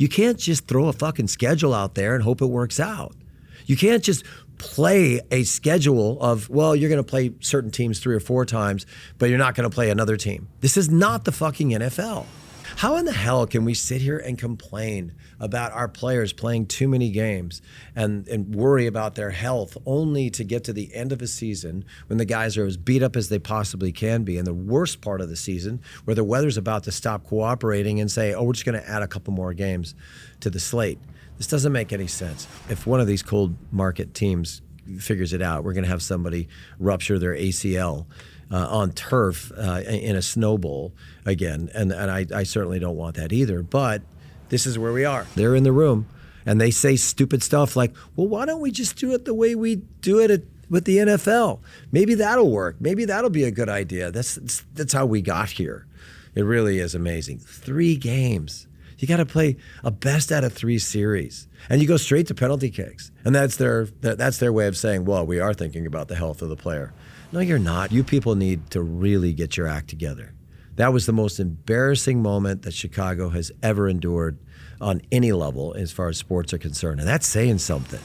You can't just throw a fucking schedule out there and hope it works out. You can't just play a schedule of, well, you're going to play certain teams 3 or 4 times, but you're not going to play another team. This is not the fucking NFL. How in the hell can we sit here and complain about our players playing too many games and worry about their health only to get to the end of a season when the guys are as beat up as they possibly can be in the worst part of the season where the weather's about to stop cooperating and say, oh, we're just going to add a couple more games to the slate? This doesn't make any sense. If one of these cold market teams figures it out, we're going to have somebody rupture their ACL on turf in a snow bowl again. And I certainly don't want that either. But this is where we are. They're in the room and they say stupid stuff like, well, why don't we just do it the way we do it with the NFL? Maybe that'll work. Maybe that'll be a good idea. That's how we got here. It really is amazing. 3 games. You got to play a best out of 3 series. And you go straight to penalty kicks. And that's their way of saying, well, we are thinking about the health of the player. No, you're not. You people need to really get your act together. That was the most embarrassing moment that Chicago has ever endured on any level as far as sports are concerned. And that's saying something.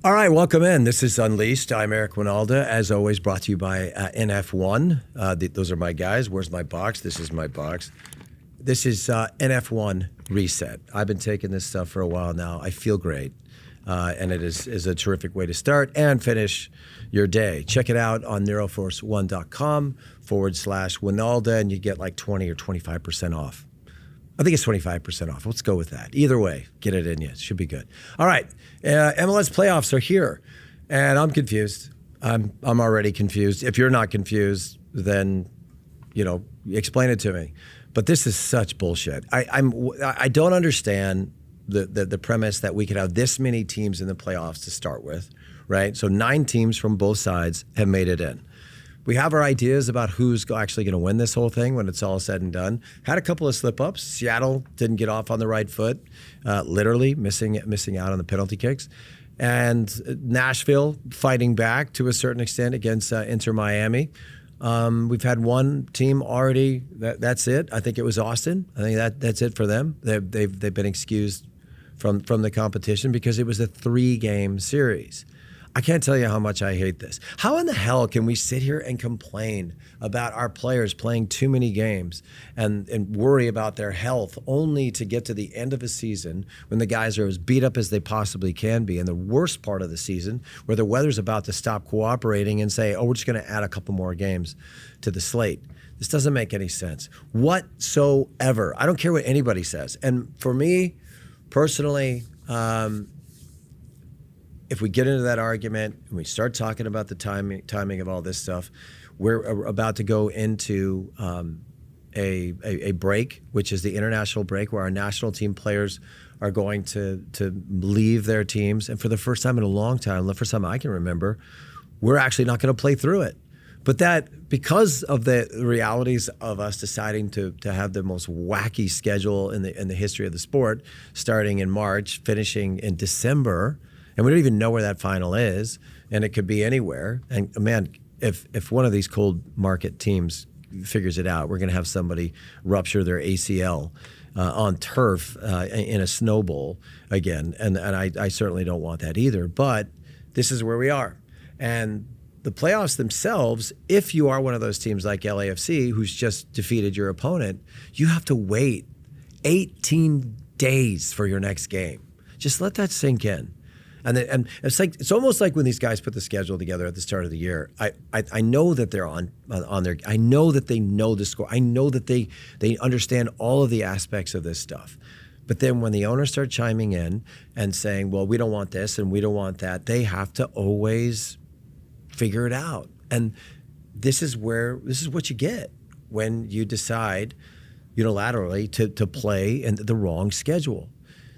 All right, welcome in. This is Unleashed. I'm Eric Wynalda, as always, brought to you by NF1. Those are my guys. Where's my box? This is my box. This is NF1 Reset. I've been taking this stuff for a while now. I feel great. And it is a terrific way to start and finish your day. Check it out on neuroforce1.com/Wynalda, and you get like 20 or 25% off. I think it's 25% off. Let's go with that. Either way, get it in you. It should be good. All right, MLS playoffs are here, and I'm confused. I'm already confused. If you're not confused, then, explain it to me. But this is such bullshit. I don't understand the premise that we could have this many teams in the playoffs to start with, right? So 9 teams from both sides have made it in. We have our ideas about who's actually going to win this whole thing when it's all said and done. Had a couple of slip-ups. Seattle didn't get off on the right foot, literally missing out on the penalty kicks. And Nashville fighting back to a certain extent against Inter Miami. We've had one team already. That's it. I think it was Austin. I think that's it for them. They've been excused from the competition because it was a 3-game series. I can't tell you how much I hate this. How in the hell can we sit here and complain about our players playing too many games and worry about their health only to get to the end of a season when the guys are as beat up as they possibly can be in the worst part of the season where the weather's about to stop cooperating and say, oh, we're just going to add a couple more games to the slate? This doesn't make any sense whatsoever. I don't care what anybody says. And for me, personally, if we get into that argument and we start talking about the timing of all this stuff, we're about to go into a break, which is the international break, where our national team players are going to leave their teams. And for the first time in a long time, the first time I can remember, we're actually not going to play through it. But that, because of the realities of us deciding to have the most wacky schedule in the history of the sport, starting in March, finishing in December, and we don't even know where that final is, and it could be anywhere. And man, if one of these cold market teams figures it out, we're going to have somebody rupture their ACL on turf in a snow bowl again. And I certainly don't want that either. But this is where we are. And the playoffs themselves, if you are one of those teams like LAFC who's just defeated your opponent, you have to wait 18 days for your next game. Just let that sink in. And it's almost like when these guys put the schedule together at the start of the year. I know that they're on their. I know that they know the score. I know that they understand all of the aspects of this stuff. But then when the owners start chiming in and saying, "Well, we don't want this and we don't want that," they have to always figure it out. And this is what you get when you decide unilaterally to play in the wrong schedule.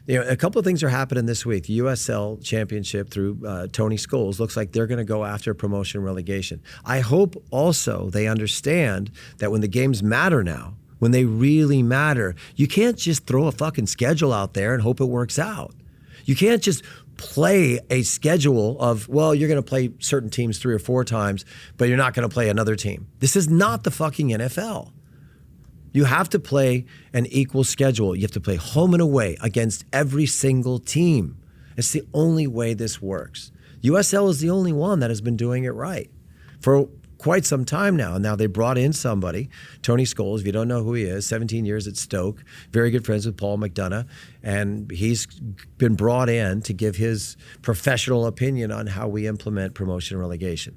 A couple of things are happening this week. The USL Championship through Tony Scholes looks like they're going to go after promotion relegation. I hope also they understand that when the games matter now, when they really matter, you can't just throw a fucking schedule out there and hope it works out. You can't just play a schedule of, well, you're going to play certain teams 3 or 4 times, but you're not going to play another team. This is not the fucking NFL. You have to play an equal schedule. You have to play home and away against every single team. It's the only way this works. USL is the only one that has been doing it right for quite some time now. Now they brought in somebody, Tony Scholes, if you don't know who he is, 17 years at Stoke, very good friends with Paul McDonough, and he's been brought in to give his professional opinion on how we implement promotion and relegation.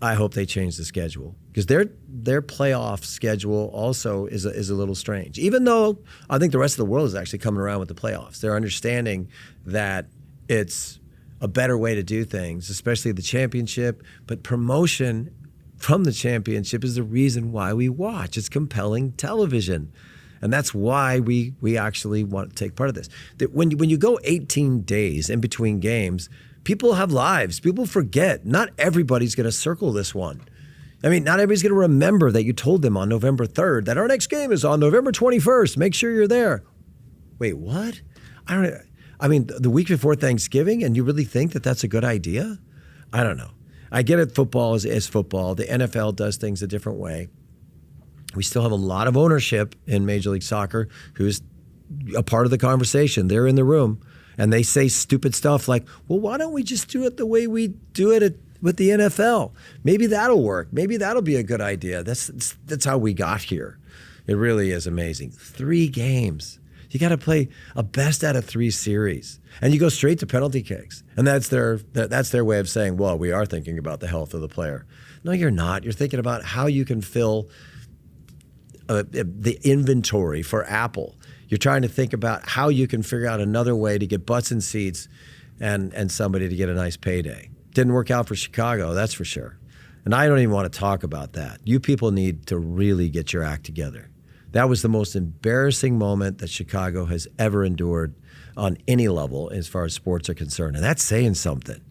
I hope they change the schedule because their playoff schedule also is a little strange. Even though I think the rest of the world is actually coming around with the playoffs. They're understanding that it's a better way to do things, especially the championship. But promotion from the championship is the reason why we watch. It's compelling television. And that's why we actually want to take part of this. That when you go 18 days in between games, people have lives. People forget. Not everybody's going to circle this one. I mean, not everybody's going to remember that you told them on November 3rd that our next game is on November 21st. Make sure you're there. Wait, what? I mean, the week before Thanksgiving, and you really think that that's a good idea? I don't know. I get it. Football is football. The NFL does things a different way. We still have a lot of ownership in Major League Soccer who's a part of the conversation. They're in the room. And they say stupid stuff like, well, why don't we just do it the way we do it with the NFL? Maybe that'll work. Maybe that'll be a good idea. That's how we got here. It really is amazing. 3 games. You got to play a best out of 3 series. And you go straight to penalty kicks. And that's their way of saying, well, we are thinking about the health of the player. No, you're not. You're thinking about how you can fill the inventory for Apple. You're trying to think about how you can figure out another way to get butts in seats and somebody to get a nice payday. Didn't work out for Chicago, that's for sure. And I don't even want to talk about that. You people need to really get your act together. That was the most embarrassing moment that Chicago has ever endured on any level as far as sports are concerned. And that's saying something.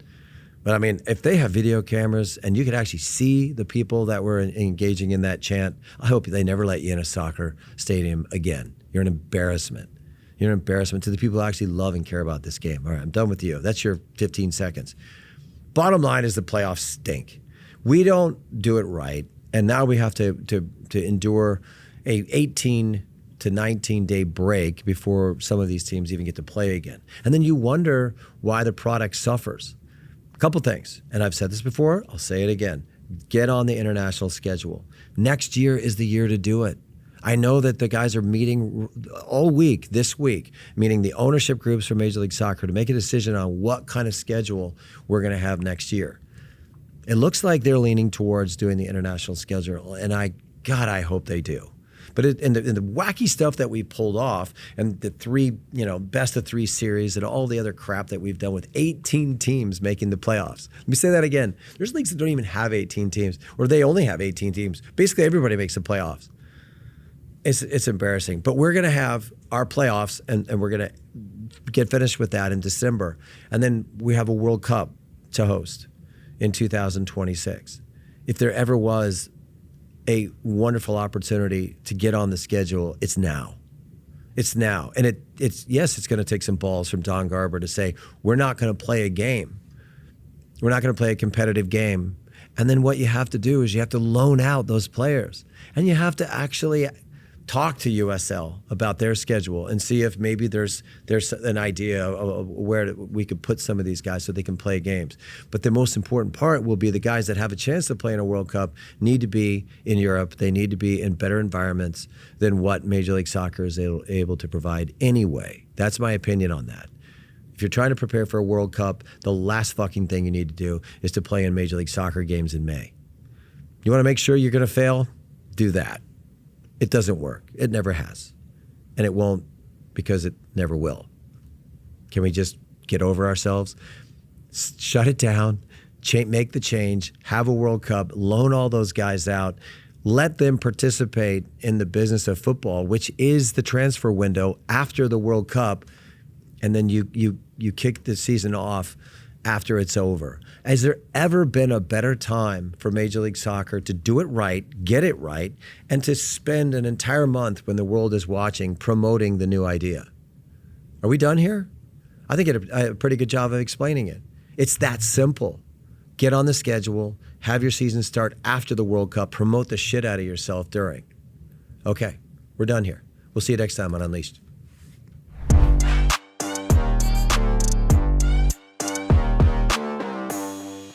But I mean, if they have video cameras and you could actually see the people that were engaging in that chant, I hope they never let you in a soccer stadium again. You're an embarrassment. You're an embarrassment to the people who actually love and care about this game. All right, I'm done with you. That's your 15 seconds. Bottom line is the playoffs stink. We don't do it right, and now we have to endure a 18 to 19-day break before some of these teams even get to play again. And then you wonder why the product suffers. A couple things, and I've said this before, I'll say it again. Get on the international schedule. Next year is the year to do it. I know that the guys are meeting all week, this week, meeting the ownership groups for Major League Soccer to make a decision on what kind of schedule we're going to have next year. It looks like they're leaning towards doing the international schedule, and I hope they do. But in the wacky stuff that we pulled off, and the 3, best of 3 series, and all the other crap that we've done with 18 teams making the playoffs. Let me say that again. There's leagues that don't even have 18 teams, or they only have 18 teams. Basically, everybody makes the playoffs. It's embarrassing. But we're going to have our playoffs, and we're going to get finished with that in December. And then we have a World Cup to host in 2026. If there ever was a wonderful opportunity to get on the schedule, it's now. It's now. And it's going to take some balls from Don Garber to say, we're not going to play a game. We're not going to play a competitive game. And then what you have to do is you have to loan out those players. And you have to actually talk to USL about their schedule and see if maybe there's an idea of where we could put some of these guys so they can play games. But the most important part will be the guys that have a chance to play in a World Cup need to be in Europe. They need to be in better environments than what Major League Soccer is able to provide anyway. That's my opinion on that. If you're trying to prepare for a World Cup, the last fucking thing you need to do is to play in Major League Soccer games in May. You want to make sure you're going to fail? Do that. It doesn't work. It never has. And it won't because it never will. Can we just get over ourselves? Shut it down, make the change, have a World Cup, loan all those guys out, let them participate in the business of football, which is the transfer window after the World Cup, and then you kick the season off after it's over. Has there ever been a better time for Major League Soccer to do it right, get it right, and to spend an entire month when the world is watching promoting the new idea? Are we done here? I think I did a pretty good job of explaining it. It's that simple. Get on the schedule, have your season start after the World Cup, promote the shit out of yourself during. Okay, we're done here. We'll see you next time on Unleashed.